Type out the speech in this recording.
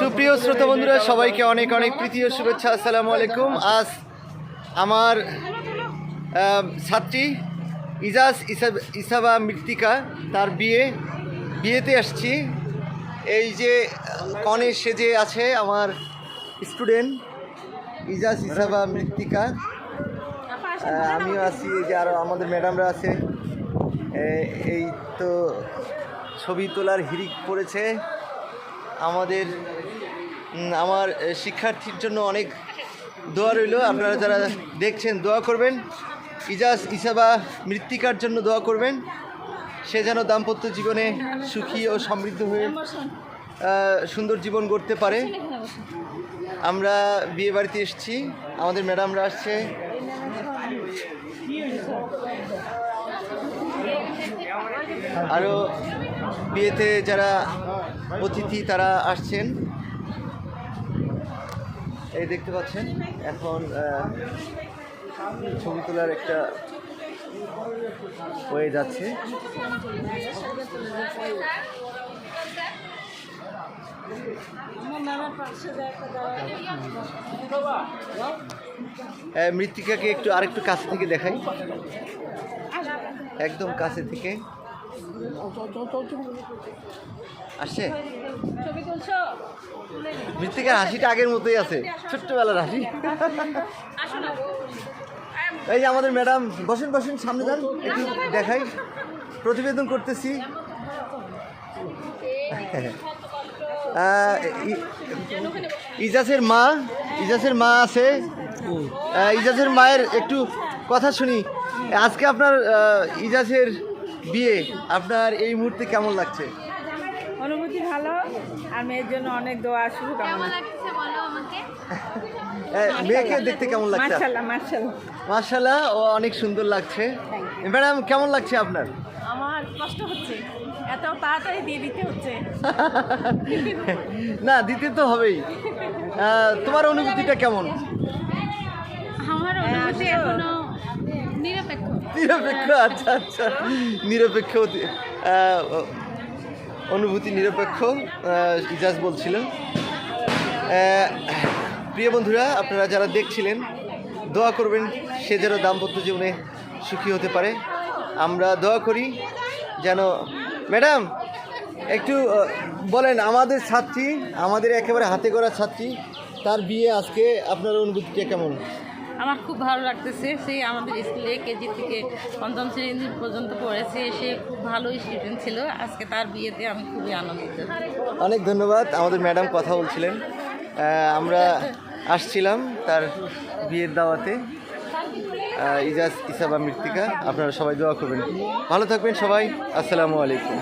সুপ্রিয় শ্রোতা বন্ধুরা, সবাইকে অনেক অনেক প্রীতি ও শুভেচ্ছা। আসসালামু আলাইকুম। আজ আমার ছাত্রী ইজাজ ইসাবা মৃত্তিকা, তার বিয়েতে আসছি। এই যে কনে সেজে আছে আমার স্টুডেন্ট ইজাজ ইসাবা মৃত্তিকা, আমিও আছি, এই যে আরও আমাদের ম্যাডামরা আছে। এই তো ছবি তোলার হিড়িক পড়েছে আমার শিক্ষার্থীর জন্য। অনেক দোয়া রইল, আপনারা যারা দেখছেন দোয়া করবেন। ইজাজ ইসাবা মৃত্তিকার জন্য দোয়া করবেন, সে যেন দাম্পত্য জীবনে সুখী ও সমৃদ্ধ হয়ে সুন্দর জীবন গড়তে পারে। আমরা বিয়ে বাড়িতে এসেছি, আমাদের ম্যাডামরা আসছে। আরও বিয়েতে যারা অতিথি তারা আসছেন, এই দেখতে পাচ্ছেন। এখন ছবি তোলার একটা হয়ে যাচ্ছে। মৃত্তিকাকে একটু আরেকটু কাছে থেকে দেখাই, একদম কাছে থেকে আসছে। মৃত্তিকার হাসিটা আগের মতোই আছে, ছোট্টবেলার হাসি। এই যে আমাদের ম্যাডাম, বসেন বসেন, সামনে যান, একটু দেখাই, প্রতিবেদন করতেছি। ইজাজের মা আছে। ইজাজের মায়ের একটু কথা শুনি। আজকে আপনার ইজাজের বিয়ে, আপনার এই মুহূর্তে কেমন লাগছে? অনুভূতি ভালো, আর মেয়ের জন্য অনেক দোয়া, শুভকামনা। মেয়েকে দেখতে কেমন লাগছে? মাশাআল্লাহ মাশাআল্লাহ, ও অনেক সুন্দর লাগছে। ম্যাডাম কেমন লাগছে আপনার? আমার কষ্ট হচ্ছে, এত তাড়াতাড়ি দিয়ে দিতে হচ্ছে। না, দিতে তো হবেই। তোমার অনুভূতিটা কেমন? আমার অনুভূতি এখনো নিরপেক্ষ। আচ্ছা আচ্ছা, নিরপেক্ষ অনুভূতি, নিরপেক্ষ ইজাজ বলছিল। প্রিয় বন্ধুরা, আপনারা যারা দেখছিলেন দোয়া করবেন, সে যেন দাম্পত্য জীবনে সুখী হতে পারে। আমরা দোয়া করি যেন। ম্যাডাম একটু বলেন, আমাদের ছাত্রী, আমাদের একেবারে হাতে গড়া ছাত্রী, তার বিয়ে আজকে, আপনার অনুভূতিটা কেমন? আমার খুব ভালো লাগতেছে। সে আমাদের স্কুলে কেজি থেকে পঞ্চম শ্রেণী পর্যন্ত পড়েছে, সে খুব ভালো স্টুডেন্ট ছিল। আজকে তার বিয়েতে আমি খুবই আনন্দিত। অনেক ধন্যবাদ। আমাদের ম্যাডাম কথা বলছিলেন, আমরা আসছিলাম তার বিয়ের দাওয়াতে। ইজাজ ইসাবা মৃত্তিকা, আপনারা সবাই দোয়া করবেন, ভালো থাকবেন সবাই। আসসালামু আলাইকুম।